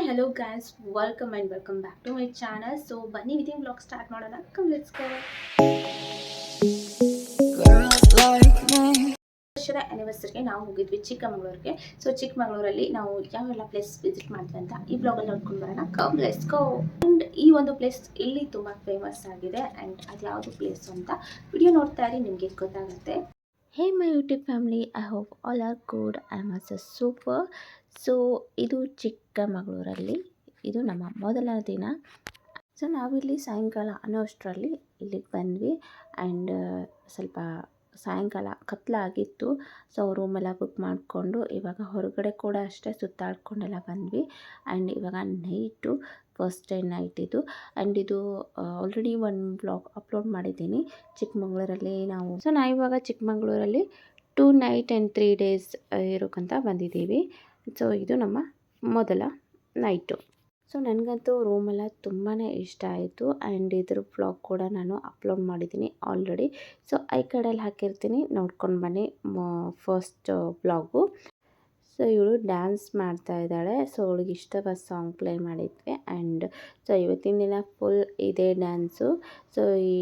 hello guys, welcome back to my channel. So ಬನ್ನಿ within blog start ಮಾಡೋಣ. Come let's go. ವರ್ಷದ ಆನಿವರ್ಸರಿಗೆ ನಾವು ಹೋಗಿದ್ವಿ ಚಿಕ್ಕಮಗಳೂರಿಗೆ. ಸೊ ಚಿಕ್ಕಮಗಳೂರಲ್ಲಿ ನಾವು ಯಾವೆಲ್ಲ ಪ್ಲೇಸ್ ವಿಸಿಟ್ ಮಾಡಿದ್ವಿ ಅಂತ ಈ ಬ್ಲಾಗಲ್ಲಿ ನೋಡ್ಕೊಂಡು ಬರೋಣ. Come let's go. ಅಂಡ್ ಈ ಒಂದು ಪ್ಲೇಸ್ ಇಲ್ಲಿ ತುಂಬ ಫೇಮಸ್ ಆಗಿದೆ ಅಂಡ್ ಅದು ಯಾವುದು ಪ್ಲೇಸ್ ಅಂತ ವಿಡಿಯೋ ನೋಡ್ತಾ ಇರಿ, ನಿಮಗೆ ಗೊತ್ತಾಗುತ್ತೆ. Hey my YouTube family, I hope all are good. I am also super. So ಇದು ಚಿಕ್ಕಮಗಳೂರಲ್ಲಿ ಇದು ನಮ್ಮ ಮೊದಲ ದಿನ. ಸೊ ನಾವಿಲ್ಲಿ ಸಾಯಂಕಾಲ ಅನ್ನೋ ಅಷ್ಟರಲ್ಲಿ ಇಲ್ಲಿಗೆ ಬಂದ್ವಿ ಆ್ಯಂಡ್ ಸ್ವಲ್ಪ ಸಾಯಂಕಾಲ ಕತ್ಲಾಗಿತ್ತು. ಸೊ ರೂಮೆಲ್ಲ ಬುಕ್ ಮಾಡಿಕೊಂಡು ಇವಾಗ ಹೊರಗಡೆ ಕೂಡ ಅಷ್ಟೇ ಸುತ್ತಾಡ್ಕೊಂಡೆಲ್ಲ ಬಂದ್ವಿ. ಆ್ಯಂಡ್ ಇವಾಗ ನೈಟು, ಫಸ್ಟ್ ಡೇ ನೈಟ್ ಇದು. ಆ್ಯಂಡ್ ಇದು ಆಲ್ರೆಡಿ ಒಂದು ಬ್ಲಾಗ್ ಅಪ್ಲೋಡ್ ಮಾಡಿದ್ದೀನಿ ಚಿಕ್ಕಮಗಳೂರಲ್ಲಿ ನಾವು. ಸೊ ನಾವಿವಾಗ ಚಿಕ್ಕಮಗಳೂರಲ್ಲಿ 2 nights and 3 days ಇರೋಕ್ಕಂತ ಬಂದಿದ್ದೀವಿ. ಸೊ ಇದು ನಮ್ಮ ಮೊದಲ ನೈಟು. ಸೊ ನನಗಂತೂ ರೂಮೆಲ್ಲ ತುಂಬಾ ಇಷ್ಟ ಆಯಿತು ಆ್ಯಂಡ್ ಇದ್ರ ವ್ಲಾಗ್ ಕೂಡ ನಾನು ಅಪ್ಲೋಡ್ ಮಾಡಿದ್ದೀನಿ ಆಲ್ರೆಡಿ. ಸೊ ಐ ಕಾರ್ಡಲ್ಲಿ ಹಾಕಿರ್ತೀನಿ, ನೋಡ್ಕೊಂಡು ಬನ್ನಿ ಫಸ್ಟ್ ವ್ಲಾಗು. ಸೊ ಇವಳು ಡ್ಯಾನ್ಸ್ ಮಾಡ್ತಾ ಇದ್ದಾಳೆ. ಸೊ ಅವಳಿಗೆ ಇಷ್ಟವಾದ ಸಾಂಗ್ ಪ್ಲೇ ಮಾಡಿದ್ವಿ ಆ್ಯಂಡ್ ಸೊ ಇವತ್ತಿನ ದಿನ ಫುಲ್ ಇದೇ ಡ್ಯಾನ್ಸು. ಸೊ ಈ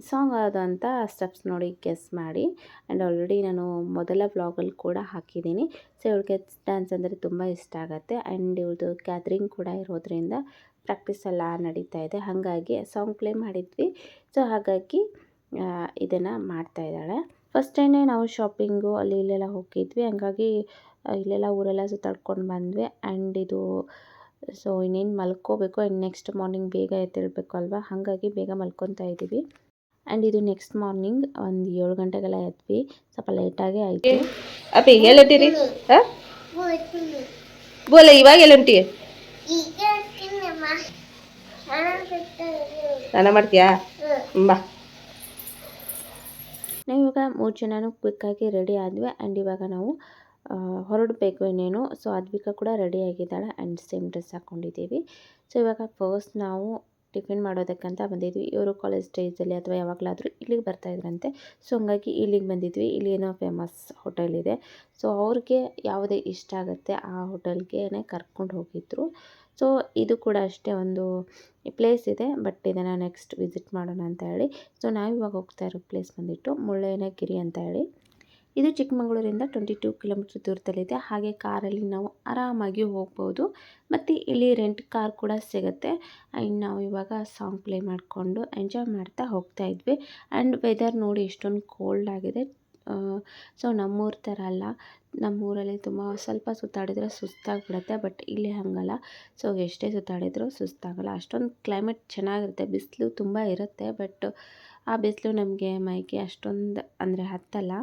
ಸಾಂಗ್ ಯಾವುದು ಅಂತ ಸ್ಟೆಪ್ಸ್ ನೋಡಿ ಗೆಸ್ ಮಾಡಿ. ಆ್ಯಂಡ್ ಆಲ್ರೆಡಿ ನಾನು ಮೊದಲ ವ್ಲಾಗಲ್ಲಿ ಕೂಡ ಹಾಕಿದ್ದೀನಿ. ಸೊ ಇವಳಿಗೆ ಡ್ಯಾನ್ಸ್ ಅಂದರೆ ತುಂಬ ಇಷ್ಟ ಆಗುತ್ತೆ ಆ್ಯಂಡ್ ಇವಳದು ಗ್ಯಾದ್ರಿಂಗ್ ಕೂಡ ಇರೋದ್ರಿಂದ ಪ್ರಾಕ್ಟೀಸ್ ಎಲ್ಲ ನಡೀತಾ ಇದೆ. ಹಾಗಾಗಿ ಸಾಂಗ್ ಪ್ಲೇ ಮಾಡಿದ್ವಿ. ಸೊ ಹಾಗಾಗಿ ಇದನ್ನು ಮಾಡ್ತಾಯಿದ್ದಾಳೆ. ಫಸ್ಟ್ ಟೈಮೇ ನಾವು ಶಾಪಿಂಗು ಅಲ್ಲಿ ಇಲ್ಲೆಲ್ಲ ಹೋಗಿದ್ವಿ. ಹಂಗಾಗಿ ಇಲ್ಲೆಲ್ಲ ಊರೆಲ್ಲ ಸುತ್ತಾಡ್ಕೊಂಡು ಬಂದ್ವಿ ಆ್ಯಂಡ್ ಇದು ಸೊ ಇನ್ನೇನು ಮಲ್ಕೋಬೇಕು ಆ್ಯಂಡ್ ನೆಕ್ಸ್ಟ್ ಮಾರ್ನಿಂಗ್ ಬೇಗ ಎದ್ದೇಳಬೇಕು ಅಲ್ವಾ, ಹಾಗಾಗಿ ಬೇಗ ಮಲ್ಕೊತಾ ಇದ್ದೀವಿ. ಆ್ಯಂಡ್ ಇದು ನೆಕ್ಸ್ಟ್ ಮಾರ್ನಿಂಗ್ ಒಂದು 7 ಗಂಟೆಗೆಲ್ಲ ಎದ್ವಿ. ಸ್ವಲ್ಪ ಲೇಟಾಗೇ ಆಯಿತು. ಅಪ್ಪಿ ಎಲ್ಲುಂಟಿರಿ? ಬೋಲ ಇವಾಗ ಎಲ್ಲುಂಟಿ? ಸ್ನಾನ ಮಾಡ್ತೀಯಾ? ಬಾ. ನಾವು ಇವಾಗ 3 ಜನನೂ ಕ್ವಿಕ್ಕಾಗಿ ರೆಡಿ ಆದ್ವಿ ಆ್ಯಂಡ್ ಇವಾಗ ನಾವು ಹೊರಡಬೇಕು ಇನ್ನೇನು. ಸೊ ಅದ್ವಿಕಾ ಕೂಡ ರೆಡಿ ಆಗಿದ್ದಾಳೆ ಆ್ಯಂಡ್ ಸೇಮ್ ಡ್ರೆಸ್ ಹಾಕ್ಕೊಂಡಿದ್ದೀವಿ. ಸೊ ಇವಾಗ ಫಸ್ಟ್ ನಾವು ಟಿಫಿನ್ ಮಾಡೋದಕ್ಕಂತ ಬಂದಿದ್ವಿ. ಇವರು ಕಾಲೇಜ್ ಡೇಸಲ್ಲಿ ಅಥವಾ ಯಾವಾಗಲಾದರೂ ಇಲ್ಲಿಗೆ ಬರ್ತಾಯಿದ್ರಂತೆ. ಸೊ ಹಂಗಾಗಿ ಇಲ್ಲಿಗೆ ಬಂದಿದ್ವಿ. ಇಲ್ಲಿ ಏನೋ ಫೇಮಸ್ ಹೋಟೆಲ್ ಇದೆ. ಸೊ ಅವ್ರಿಗೆ ಯಾವುದೇ ಇಷ್ಟ ಆಗುತ್ತೆ ಆ ಹೋಟೆಲ್ಗೆ ಕರ್ಕೊಂಡು ಹೋಗಿದ್ರು. ಸೊ ಇದು ಕೂಡ ಅಷ್ಟೇ ಒಂದು ಪ್ಲೇಸ್ ಇದೆ, ಬಟ್ ಇದನ್ನು ನೆಕ್ಸ್ಟ್ ವಿಸಿಟ್ ಮಾಡೋಣ ಅಂತ ಹೇಳಿ. ಸೊ ನಾವಿವಾಗ ಹೋಗ್ತಾ ಇರೋ ಪ್ಲೇಸ್ ಬಂದುಬಿಟ್ಟು ಮುಳ್ಳಯ್ಯನಗಿರಿ ಅಂತ ಹೇಳಿ. ಇದು ಚಿಕ್ಕಮಗಳೂರಿಂದ 22 ಕಿಲೋಮೀಟ್ರ್ ದೂರದಲ್ಲಿದೆ. ಹಾಗೆ ಕಾರಲ್ಲಿ ನಾವು ಆರಾಮಾಗಿ ಹೋಗ್ಬೋದು ಮತ್ತು ಇಲ್ಲಿ ರೆಂಟ್ ಕಾರ್ ಕೂಡ ಸಿಗುತ್ತೆ. ಆ್ಯಂಡ್ ನಾವು ಇವಾಗ ಸಾಂಗ್ ಪ್ಲೇ ಮಾಡಿಕೊಂಡು ಎಂಜಾಯ್ ಮಾಡ್ತಾ ಹೋಗ್ತಾ ಇದ್ವಿ. ಆ್ಯಂಡ್ ವೆದರ್ ನೋಡಿ ಎಷ್ಟೊಂದು ಕೋಲ್ಡ್ ಆಗಿದೆ. ಸೊ ನಮ್ಮೂರ ಥರ ಅಲ್ಲ, ನಮ್ಮೂರಲ್ಲಿ ಸ್ವಲ್ಪ ಸುತ್ತಾಡಿದರೆ ಸುಸ್ತಾಗಿಬಿಡುತ್ತೆ, ಬಟ್ ಇಲ್ಲಿ ಹಾಗಲ್ಲ. ಸೊ ಎಷ್ಟೇ ಸುತ್ತಾಡಿದರೂ ಸುಸ್ತಾಗಲ್ಲ. ಅಷ್ಟೊಂದು ಕ್ಲೈಮೇಟ್ ಚೆನ್ನಾಗಿರುತ್ತೆ. ಬಿಸಿಲು ತುಂಬ ಇರುತ್ತೆ, ಬಟ್ ಆ ಬಿಸಿಲು ನಮಗೆ ಮೈಗೆ ಅಷ್ಟೊಂದು ಅಂದರೆ ಹತ್ತಲ್ಲ.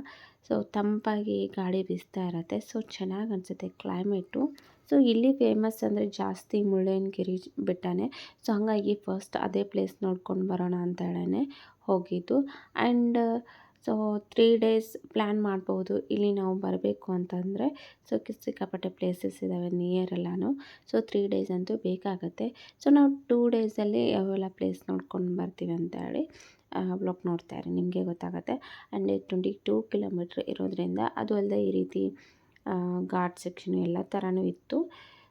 ಸೊ ತಂಪಾಗಿ ಗಾಳಿ ಬೀಸ್ತಾ ಇರುತ್ತೆ. ಸೊ ಚೆನ್ನಾಗಿ ಅನಿಸುತ್ತೆ ಕ್ಲೈಮೇಟು. ಸೊ ಇಲ್ಲಿ ಫೇಮಸ್ ಅಂದರೆ ಜಾಸ್ತಿ ಮುಳ್ಳಯ್ಯನಗಿರಿ ಬೆಟ್ಟನೇ. ಸೊ ಹಾಗಾಗಿ ಫಸ್ಟ್ ಅದೇ ಪ್ಲೇಸ್ ನೋಡ್ಕೊಂಡು ಬರೋಣ ಅಂತ ಹೇಳೇ ಹೋಗಿದ್ದು. ಆ್ಯಂಡ್ ಸೊ 3 days ಪ್ಲ್ಯಾನ್ ಮಾಡ್ಬೋದು ಇಲ್ಲಿ ನಾವು ಬರಬೇಕು ಅಂತಂದರೆ. ಸೊ ಸಿಕ್ಕಾಪಟ್ಟೆ ಪ್ಲೇಸಸ್ ಇದ್ದಾವೆ ನಿಯರ್ ಎಲ್ಲನೂ. ಸೊ 3 days ಅಂತೂ ಬೇಕಾಗುತ್ತೆ. ಸೊ ನಾವು 2 daysಲ್ಲಿ ಯಾವೆಲ್ಲ ಪ್ಲೇಸ್ ನೋಡ್ಕೊಂಡು ಬರ್ತೀವಿ ಅಂತ ಹೇಳಿ ಬ್ಲಾಗ್ ನೋಡ್ತಾ ಇರಿ, ನಿಮಗೆ ಗೊತ್ತಾಗುತ್ತೆ. ಆ್ಯಂಡ್ 22 ಕಿಲೋಮೀಟ್ರ್ ಇರೋದ್ರಿಂದ, ಅದು ಅಲ್ಲದೆ ಈ ರೀತಿ ಘಾಟ್ ಸೆಕ್ಷನ್ ಎಲ್ಲ ಥರನೂ ಇತ್ತು.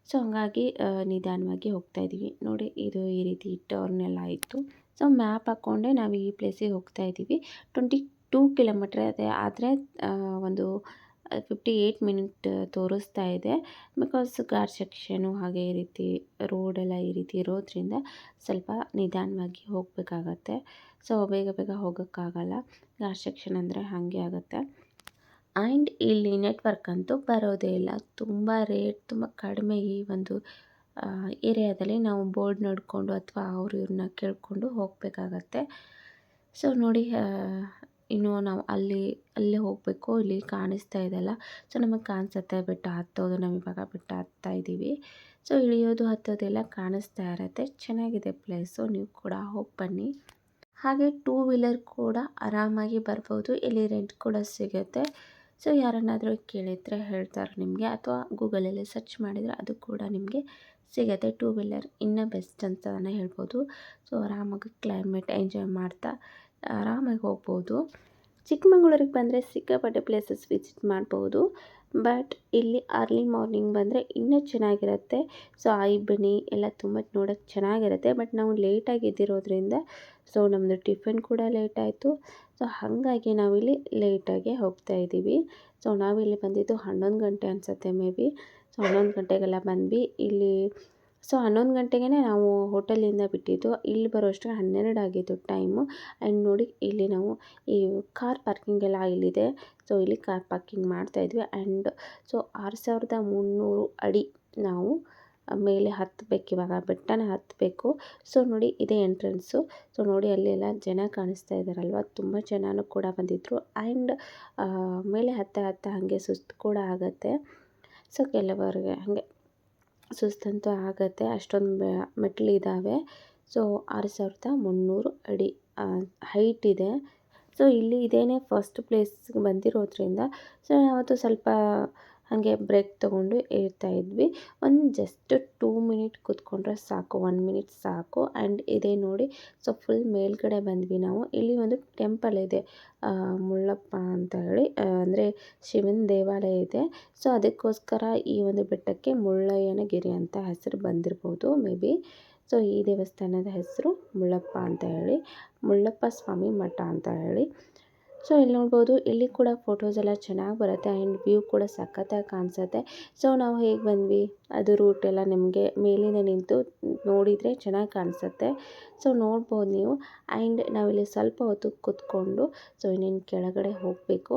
ಸೊ ಹಾಗಾಗಿ ನಿಧಾನವಾಗಿ ಹೋಗ್ತಾಯಿದ್ದೀವಿ. ನೋಡಿ ಇದು ಈ ರೀತಿ ಟರ್ನ್ ಎಲ್ಲ ಇತ್ತು. ಸೊ ಮ್ಯಾಪ್ ಹಾಕ್ಕೊಂಡೆ ನಾವು ಈ ಪ್ಲೇಸಿಗೆ ಹೋಗ್ತಾ ಇದ್ದೀವಿ. 22 ಕಿಲೋಮೀಟ್ರ್ ಅದೇ ಆದರೆ ಒಂದು 58 ಮಿನಿಟ್ ತೋರಿಸ್ತಾ ಇದೆ. ಬಿಕಾಸ್ ಘಾಟ್ ಸೆಕ್ಷನು ಹಾಗೆ ಈ ರೀತಿ ರೋಡೆಲ್ಲ ಈ ರೀತಿ ಇರೋದ್ರಿಂದ ಸ್ವಲ್ಪ ನಿಧಾನವಾಗಿ ಹೋಗಬೇಕಾಗತ್ತೆ. ಸೊ ಬೇಗ ಬೇಗ ಹೋಗೋಕ್ಕಾಗಲ್ಲ, ಘಾಟ್ ಸೆಕ್ಷನ್ ಅಂದರೆ ಹಾಗೆ ಆಗುತ್ತೆ. ಆ್ಯಂಡ್ ಇಲ್ಲಿ ನೆಟ್ವರ್ಕ್ ಅಂತೂ ಬರೋದೇ ಇಲ್ಲ, ತುಂಬ ರೇಟ್, ತುಂಬ ಕಡಿಮೆ. ಈ ಒಂದು ಏರಿಯಾದಲ್ಲಿ ನಾವು ಬೋರ್ಡ್ ನೋಡಿಕೊಂಡು ಅಥವಾ ಇವ್ರನ್ನ ಕೇಳಿಕೊಂಡು ಹೋಗಬೇಕಾಗತ್ತೆ. ಸೊ ನೋಡಿ ಇನ್ನು ನಾವು ಅಲ್ಲೇ ಹೋಗಬೇಕು. ಇಲ್ಲಿ ಕಾಣಿಸ್ತಾ ಇದೆಯಲ್ಲ, ಸೊ ನಮಗೆ ಕಾಣಿಸುತ್ತೆ ಬೆಟ್ಟ ಹತ್ತೋದು. ನಾವು ಇವಾಗ ಬೆಟ್ಟ ಹತ್ತಾ ಇದ್ದೀವಿ. ಸೊ ಇಳಿಯೋದು ಹತ್ತೋದೆಲ್ಲ ಕಾಣಿಸ್ತಾ ಇರುತ್ತೆ. ಚೆನ್ನಾಗಿದೆ ಪ್ಲೇಸು, ನೀವು ಕೂಡ ಹೋಗಿ ಬನ್ನಿ. ಹಾಗೆ 2 ವೀಲರ್ ಕೂಡ ಆರಾಮಾಗಿ ಬರ್ಬೋದು. ಇಲ್ಲಿ ರೆಂಟ್ ಕೂಡ ಸಿಗುತ್ತೆ. ಸೊ ಯಾರನ್ನಾದರೂ ಕೇಳಿದರೆ ಹೇಳ್ತಾರೆ ನಿಮಗೆ, ಅಥವಾ ಗೂಗಲಲ್ಲಿ ಸರ್ಚ್ ಮಾಡಿದರೆ ಅದು ಕೂಡ ನಿಮಗೆ ಸಿಗುತ್ತೆ. 2 ವೀಲರ್ ಇನ್ನೂ ಬೆಸ್ಟ್ ಅಂತಲೇ ಹೇಳ್ಬೋದು. ಸೊ ಆರಾಮಾಗಿ ಕ್ಲೈಮೇಟ್ ಎಂಜಾಯ್ ಮಾಡ್ತಾ ಆರಾಮಾಗಿ ಹೋಗ್ಬೋದು. ಚಿಕ್ಕಮಗಳೂರಿಗೆ ಬಂದರೆ ಸಿಕ್ಕಾಪಟ್ಟೆ ಪ್ಲೇಸಸ್ ವಿಸಿಟ್ ಮಾಡ್ಬೋದು. ಬಟ್ ಇಲ್ಲಿ ಅರ್ಲಿ ಮಾರ್ನಿಂಗ್ ಬಂದರೆ ಇನ್ನೂ ಚೆನ್ನಾಗಿರುತ್ತೆ. ಸೊ ಆ ಇಬ್ಬನಿ ಎಲ್ಲ ತುಂಬ ನೋಡೋಕ್ಕೆ ಚೆನ್ನಾಗಿರುತ್ತೆ. ಬಟ್ ನಾವು ಲೇಟಾಗಿ ಎದ್ದಿರೋದ್ರಿಂದ ಸೊ ನಮ್ಮದು ಟಿಫನ್ ಕೂಡ ಲೇಟ್ ಆಯಿತು. ಸೊ ಹಾಗಾಗಿ ನಾವಿಲ್ಲಿ ಲೇಟಾಗೆ ಹೋಗ್ತಾ ಇದ್ದೀವಿ. ಸೊ ನಾವಿಲ್ಲಿ ಬಂದಿದ್ದು 11 ಗಂಟೆ ಅನಿಸುತ್ತೆ ಮೇ ಬಿ. ಸೊ 11 ಗಂಟೆಗೆಲ್ಲ ಬಂದ್ವಿ. ಇಲ್ಲಿ ಸೊ 11 ಗಂಟೆಗೆ ನಾವು ಹೋಟೆಲಿಂದ ಬಿಟ್ಟಿದ್ದು. ಇಲ್ಲಿ ಬರೋಷ್ಟಕ್ಕೆ 12 ಆಗಿತ್ತು ಟೈಮು. ಆ್ಯಂಡ್ ನೋಡಿ ಇಲ್ಲಿ ನಾವು ಈ ಕಾರ್ ಪಾರ್ಕಿಂಗ್ ಎಲ್ಲ ಇಲ್ಲಿದೆ. ಸೊ ಇಲ್ಲಿ ಕಾರ್ ಪಾರ್ಕಿಂಗ್ ಮಾಡ್ತಾಯಿದ್ವಿ. ಆ್ಯಂಡ್ ಸೊ 6300 ಅಡಿ ನಾವು ಮೇಲೆ ಹತ್ತಬೇಕು, ಇವಾಗ ಬೆಟ್ಟನ ಹತ್ತಬೇಕು. ಸೊ ನೋಡಿ ಇದೇ ಎಂಟ್ರೆನ್ಸು. ಸೊ ನೋಡಿ ಅಲ್ಲೆಲ್ಲ ಜನ ಕಾಣಿಸ್ತಾ ಇದ್ದಾರಲ್ವ, ತುಂಬ ಜನನೂ ಕೂಡ ಬಂದಿದ್ದರು. ಆ್ಯಂಡ್ ಮೇಲೆ ಹತ್ತ ಹಾಗೆ ಸುಸ್ತು ಕೂಡ ಆಗುತ್ತೆ. ಸೊ ಕೆಲವರಿಗೆ ಹಾಗೆ ಸುಸ್ತಂತೂ ಆಗುತ್ತೆ, ಅಷ್ಟೊಂದು ಮೆಟ್ಲಿದ್ದಾವೆ. ಸೊ 6300 ಅಡಿ ಹೈಟ್ ಇದೆ. ಸೊ ಇಲ್ಲಿ ಇದೇನೇ ಫಸ್ಟ್ ಪ್ಲೇಸ್ಗೆ ಬಂದಿರೋದ್ರಿಂದ ಸೊ ನಾವತ್ತು ಸ್ವಲ್ಪ ಹಾಗೆ ಬ್ರೇಕ್ ತೊಗೊಂಡು ಏರ್ತಾ ಇದ್ವಿ. ಜಸ್ಟ್ 2 ಮಿನಿಟ್ ಕೂತ್ಕೊಂಡ್ರೆ ಸಾಕು, 1 ಮಿನಿಟ್ ಸಾಕು. ಆ್ಯಂಡ್ ಇದೇ ನೋಡಿ, ಸೊ ಫುಲ್ ಮೇಲ್ಗಡೆ ಬಂದ್ವಿ ನಾವು. ಇಲ್ಲಿ ಒಂದು ಟೆಂಪಲ್ ಇದೆ, ಮುಳ್ಳಪ್ಪ ಅಂತ ಹೇಳಿ, ಅಂದರೆ ಶಿವನ ದೇವಾಲಯ ಇದೆ. ಸೊ ಅದಕ್ಕೋಸ್ಕರ ಈ ಒಂದು ಬೆಟ್ಟಕ್ಕೆ ಮುಳ್ಳಯ್ಯನಗಿರಿ ಅಂತ ಹೆಸರು ಬಂದಿರ್ಬೋದು ಮೇ ಬಿ. ಸೊ ಈ ದೇವಸ್ಥಾನದ ಹೆಸರು ಮುಳ್ಳಪ್ಪ ಅಂತ ಹೇಳಿ, ಮುಳ್ಳಪ್ಪ ಸ್ವಾಮಿ ಮಠ ಅಂತ ಹೇಳಿ. ಸೊ ಇಲ್ಲಿ ನೋಡ್ಬೋದು, ಇಲ್ಲಿ ಕೂಡ ಫೋಟೋಸ್ ಎಲ್ಲ ಚೆನ್ನಾಗಿ ಬರುತ್ತೆ. ಆ್ಯಂಡ್ ವ್ಯೂ ಕೂಡ ಸಖತ್ತಾಗಿ ಕಾಣಿಸುತ್ತೆ. ಸೊ ನಾವು ಹೇಗೆ ಬಂದ್ವಿ ಅದು ರೂಟ್ ಎಲ್ಲ ನಿಮಗೆ ಮೇಲಿಂದ ನಿಂತು ನೋಡಿದರೆ ಚೆನ್ನಾಗಿ ಕಾಣಿಸುತ್ತೆ. ಸೊ ನೋಡ್ಬೋದು ನೀವು. ಆ್ಯಂಡ್ ನಾವಿಲ್ಲಿ ಸ್ವಲ್ಪ ಹೊತ್ತು ಕೂತ್ಕೊಂಡು ಸೊ ಇನ್ನೇನು ಕೆಳಗಡೆ ಹೋಗಬೇಕು.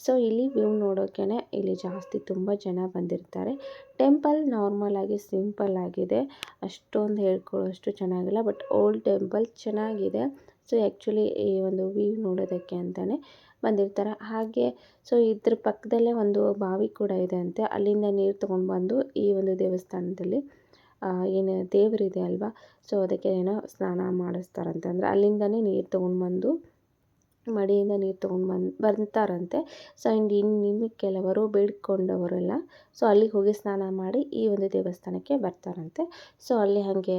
ಸೊ ಇಲ್ಲಿ ವ್ಯೂ ನೋಡೋಕೆ ಇಲ್ಲಿ ಜಾಸ್ತಿ ತುಂಬ ಜನ ಬಂದಿರ್ತಾರೆ. ಟೆಂಪಲ್ ನಾರ್ಮಲ್ ಆಗಿ ಸಿಂಪಲ್ ಆಗಿದೆ, ಅಷ್ಟೊಂದು ಹೇಳ್ಕೊಳ್ಳೋಷ್ಟು ಚೆನ್ನಾಗಿಲ್ಲ. ಬಟ್ ಓಲ್ಡ್ ಟೆಂಪಲ್ ಚೆನ್ನಾಗಿದೆ. ಸೊ ಆ್ಯಕ್ಚುಲಿ ಈ ಒಂದು ವ್ಯೂ ನೋಡೋದಕ್ಕೆ ಅಂತಲೇ ಬಂದಿರ್ತಾರೆ. ಹಾಗೆ ಸೊ ಇದ್ರ ಪಕ್ಕದಲ್ಲೇ ಒಂದು ಬಾವಿ ಕೂಡ ಇದೆ ಅಂತೆ. ಅಲ್ಲಿಂದ ನೀರು ತೊಗೊಂಡು ಬಂದು ಈ ಒಂದು ದೇವಸ್ಥಾನದಲ್ಲಿ ಏನು ದೇವರಿದೆ ಅಲ್ವಾ, ಸೊ ಅದಕ್ಕೆ ಏನೋ ಸ್ನಾನ ಮಾಡಿಸ್ತಾರಂತೆ. ಅಂದರೆ ಅಲ್ಲಿಂದನೇ ನೀರು ತೊಗೊಂಡು ಬಂದು ಮಡಿಯಿಂದ ನೀರು ತೊಗೊಂಡು ಬರ್ತಾರಂತೆ. ಸೊ ಆ್ಯಂಡ್ ಇನ್ನು ಕೆಲವರು ಬೇಡ್ಕೊಂಡವರೆಲ್ಲ ಸೊ ಅಲ್ಲಿಗೆ ಹೋಗಿ ಸ್ನಾನ ಮಾಡಿ ಈ ಒಂದು ದೇವಸ್ಥಾನಕ್ಕೆ ಬರ್ತಾರಂತೆ. ಸೊ ಅಲ್ಲಿ ಹಾಗೆ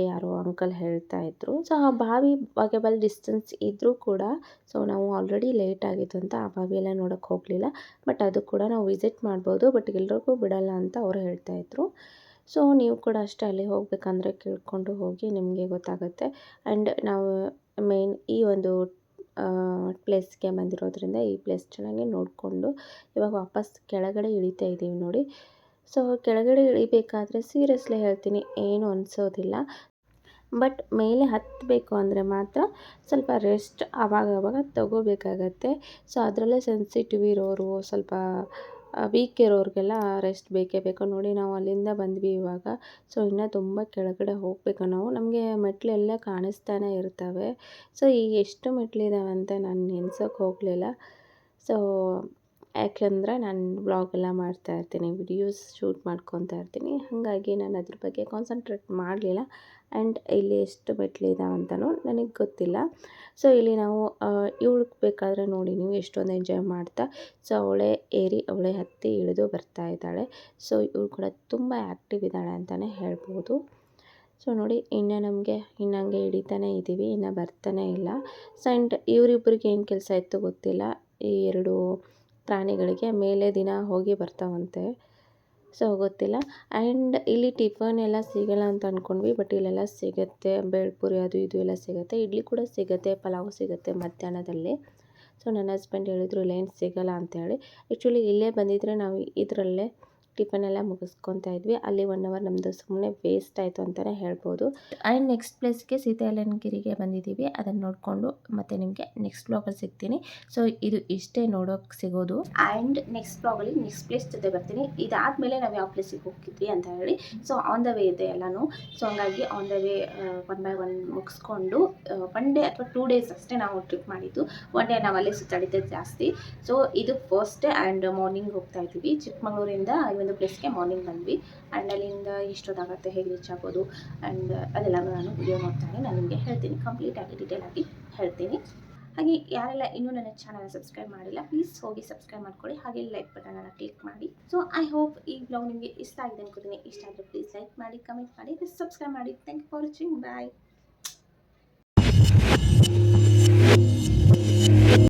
ಯಾರೋ ಅಂಕಲ್ ಹೇಳ್ತಾ ಇದ್ರು. ಸೊ ಆ ಬಾವಿ ವಾಕೆಬಲ್ ಡಿಸ್ಟೆನ್ಸ್ ಇದ್ದರೂ ಕೂಡ ಸೊ ನಾವು ಆಲ್ರೆಡಿ ಲೇಟ್ ಆಗಿತ್ತು ಅಂತ ಆ ಬಾವಿ ಎಲ್ಲ ನೋಡೋಕ್ಕೆ ಹೋಗಲಿಲ್ಲ. ಬಟ್ ಅದು ಕೂಡ ನಾವು ವಿಸಿಟ್ ಮಾಡ್ಬೋದು, ಬಟ್ ಎಲ್ರಿಗೂ ಬಿಡಲ್ಲ ಅಂತ ಅವರು ಹೇಳ್ತಾ ಇದ್ರು. ಸೊ ನೀವು ಕೂಡ ಅಷ್ಟೇ ಅಲ್ಲಿ ಹೋಗಬೇಕಂದ್ರೆ ಕೇಳ್ಕೊಂಡು ಹೋಗಿ, ನಿಮಗೆ ಗೊತ್ತಾಗುತ್ತೆ. ಆ್ಯಂಡ್ ನಾವು ಮೇನ್ ಈ ಒಂದು ಪ್ಲೇಸ್ಗೆ ಬಂದಿರೋದ್ರಿಂದ ಈ ಪ್ಲೇಸ್ ಚೆನ್ನಾಗಿ ನೋಡಿಕೊಂಡು ಇವಾಗ ವಾಪಸ್ ಕೆಳಗಡೆ ಇಳಿತಾ ಇದ್ದೀವಿ ನೋಡಿ. ಸೊ ಕೆಳಗಡೆ ಇಳಿಬೇಕಾದ್ರೆ ಸೀರಿಯಸ್ಲಿ ಹೇಳ್ತೀನಿ, ಏನು ಅನಿಸೋದಿಲ್ಲ. ಬಟ್ ಮೇಲೆ ಹತ್ತಬೇಕು ಅಂದರೆ ಮಾತ್ರ ಸ್ವಲ್ಪ ರೆಸ್ಟ್ ಆವಾಗವಾಗ ತಗೋಬೇಕಾಗತ್ತೆ. ಸೊ ಅದರಲ್ಲೇ ಸೆನ್ಸಿಟಿವ್ ಇರೋರು, ಸ್ವಲ್ಪ ವೀಕ್ ಇರೋರಿಗೆಲ್ಲ ರೆಸ್ಟ್ ಬೇಕೇ ಬೇಕು. ನೋಡಿ ನಾವು ಅಲ್ಲಿಂದ ಬಂದ್ವಿ ಇವಾಗ. ಸೊ ಇನ್ನೂ ತುಂಬ ಕೆಳಗಡೆ ಹೋಗಬೇಕು ನಾವು. ನಮಗೆ ಮೆಟ್ಲೆಲ್ಲ ಕಾಣಿಸ್ತಾನೆ ಇರ್ತವೆ. ಸೊ ಈಗ ಎಷ್ಟು ಮೆಟ್ಲಿದ್ದಾವೆ ಅಂತ ನಾನು ನೆನ್ಸೋಕ್ಕೆ ಹೋಗಲಿಲ್ಲ. ಸೊ ಯಾಕೆಂದರೆ ನಾನು ವ್ಲಾಗೆಲ್ಲ ಮಾಡ್ತಾಯಿರ್ತೀನಿ, ವಿಡಿಯೋಸ್ ಶೂಟ್ ಮಾಡ್ಕೊತಾ ಇರ್ತೀನಿ. ಹಾಗಾಗಿ ನಾನು ಅದ್ರ ಬಗ್ಗೆ ಕಾನ್ಸಂಟ್ರೇಟ್ ಮಾಡಲಿಲ್ಲ. ಆ್ಯಂಡ್ ಇಲ್ಲಿ ಎಷ್ಟು ಮೆಟ್ಲಿದ್ದಾವೆ ಅಂತಲೂ ನನಗೆ ಗೊತ್ತಿಲ್ಲ. ಸೊ ಇಲ್ಲಿ ನಾವು ಇವಳಿಗೆ ಬೇಕಾದರೆ ನೋಡಿ ನೀವು ಎಷ್ಟೊಂದು ಎಂಜಾಯ್ ಮಾಡ್ತಾ ಸೊ ಅವಳೇ ಏರಿ ಅವಳೇ ಹತ್ತಿ ಇಳಿದು ಬರ್ತಾ ಇದ್ದಾಳೆ. ಸೊ ಇವಳು ಕೂಡ ತುಂಬ ಆ್ಯಕ್ಟಿವ್ ಇದ್ದಾಳೆ ಅಂತಲೇ ಹೇಳ್ಬೋದು. ಸೊ ನೋಡಿ ಇನ್ನು ನಮಗೆ ಇನ್ನಂಗೆ ಹಿಡಿತಾನೆ ಇದ್ದೀವಿ, ಇನ್ನು ಬರ್ತಾನೆ ಇಲ್ಲ. ಸೊ ಆ್ಯಂಡ್ ಇವರಿಬ್ಬರಿಗೆ ಏನು ಕೆಲಸ ಇತ್ತು ಗೊತ್ತಿಲ್ಲ, ಈ ಎರಡು ಪ್ರಾಣಿಗಳಿಗೆ ಮೇಲೆ ದಿನ ಹೋಗಿ ಬರ್ತಾವಂತೆ. ಸೊ ಗೊತ್ತಿಲ್ಲ. ಆ್ಯಂಡ್ ಇಲ್ಲಿ ಟಿಫನ್ ಎಲ್ಲ ಸಿಗೋಲ್ಲ ಅಂತ ಅಂದ್ಕೊಂಡ್ವಿ, ಬಟ್ ಇಲ್ಲೆಲ್ಲ ಸಿಗುತ್ತೆ. ಬೇಳ್ಪುರಿ ಅದು ಇದು ಎಲ್ಲ ಸಿಗುತ್ತೆ, ಇಡ್ಲಿ ಕೂಡ ಸಿಗುತ್ತೆ, ಪಲಾವ್ ಸಿಗುತ್ತೆ ಮಧ್ಯಾಹ್ನದಲ್ಲಿ. ಸೊ ನನ್ನ ಹಸ್ಬೆಂಡ್ ಹೇಳಿದ್ರು ಇಲ್ಲೇನು ಸಿಗೋಲ್ಲ ಅಂತೇಳಿ. ಆ್ಯಕ್ಚುಲಿ ಇಲ್ಲೇ ಬಂದಿದ್ದರೆ ನಾವು ಇದರಲ್ಲೇ ಟಿಫನ್ ಎಲ್ಲ ಮುಗಿಸ್ಕೊತಾ ಇದ್ವಿ. ಅಲ್ಲಿ 1 ಅವರ್ ನಮ್ಮದು ಸುಮ್ಮನೆ ವೇಸ್ಟ್ ಆಯಿತು ಅಂತಲೇ ಹೇಳ್ಬೋದು. ಆ್ಯಂಡ್ ನೆಕ್ಸ್ಟ್ ಪ್ಲೇಸ್ಗೆ ಸೀತಾಯಲನಗಿರಿಗೆ ಬಂದಿದ್ದೀವಿ. ಅದನ್ನು ನೋಡಿಕೊಂಡು ಮತ್ತೆ ನಿಮಗೆ ನೆಕ್ಸ್ಟ್ ಬ್ಲಾಗಲ್ಲಿ ಸಿಗ್ತೀನಿ. ಸೊ ಇದು ಇಷ್ಟೇ ನೋಡೋಕ್ಕೆ ಸಿಗೋದು. ಆ್ಯಂಡ್ ನೆಕ್ಸ್ಟ್ ಬ್ಲಾಗಲ್ಲಿ ನೆಕ್ಸ್ಟ್ ಪ್ಲೇಸ್ ಜೊತೆ ಬರ್ತೀನಿ. ಇದಾದಮೇಲೆ ನಾವು ಯಾವ ಪ್ಲೇಸಿಗೆ ಹೋಗ್ತಿದ್ವಿ ಅಂತ ಹೇಳಿ. ಸೊ ಆನ್ ದ ವೇ ಇದೆ ಎಲ್ಲನೂ. ಸೊ ಹಂಗಾಗಿ ಆನ್ ದ ವೇ 1 by 1 ಮುಗಿಸ್ಕೊಂಡು 1 day ಅಥವಾ 2 days ಅಷ್ಟೇ ನಾವು ಟ್ರಿಪ್ ಮಾಡಿದ್ದು. 1 day ನಾವು ಅಲ್ಲೇ ಸುತ್ತಾಡಿದ್ದೆ ಜಾಸ್ತಿ. ಸೊ ಇದು ಫಸ್ಟ್ ಡೇ ಆ್ಯಂಡ್ ಮಾರ್ನಿಂಗ್ ಹೋಗ್ತಾ ಇದ್ದೀವಿ. ಚಿಕ್ಕಮಗಳೂರಿಂದ ಒಂದು ಪ್ಲೇಸ್ಗೆ ಮಾರ್ನಿಂಗ್ ಬಂದ್ವಿ. ಆ್ಯಂಡ್ ಅಲ್ಲಿಂದ ಎಷ್ಟೊತ್ತಾಗುತ್ತೆ, ಹೇಗೆ ರೀಚ್ ಆಗೋದು ಆ್ಯಂಡ್ ಅದೆಲ್ಲ ನಾನು ವಿಡಿಯೋ ನೋಡ್ತಾನೆ ನಾನು ನಿಮಗೆ ಹೇಳ್ತೀನಿ, ಕಂಪ್ಲೀಟಾಗಿ ಡೀಟೇಲಾಗಿ ಹೇಳ್ತೀನಿ. ಹಾಗೆ ಯಾರೆಲ್ಲ ಇನ್ನೂ ನನ್ನ ಚಾನಲ್ ಸಬ್ಸ್ಕ್ರೈಬ್ ಮಾಡಿಲ್ಲ ಪ್ಲೀಸ್ ಹೋಗಿ ಸಬ್ಸ್ಕ್ರೈಬ್ ಮಾಡ್ಕೊಳ್ಳಿ. ಹಾಗೆ ಲೈಕ್ ಬಟನನ್ನು ಕ್ಲಿಕ್ ಮಾಡಿ. ಸೊ ಐ ಹೋಪ್ ಈ ಬ್ಲಾಗ್ ನಿಮಗೆ ಇಷ್ಟ ಆಗಿದೆ ಅನ್ಕೋತೀನಿ. ಇಷ್ಟ ಆದರೆ ಪ್ಲೀಸ್ ಲೈಕ್ ಮಾಡಿ, ಕಮೆಂಟ್ ಮಾಡಿ, ಸಬ್ಸ್ಕ್ರೈಬ್ ಮಾಡಿ. Thank you for watching. Bye.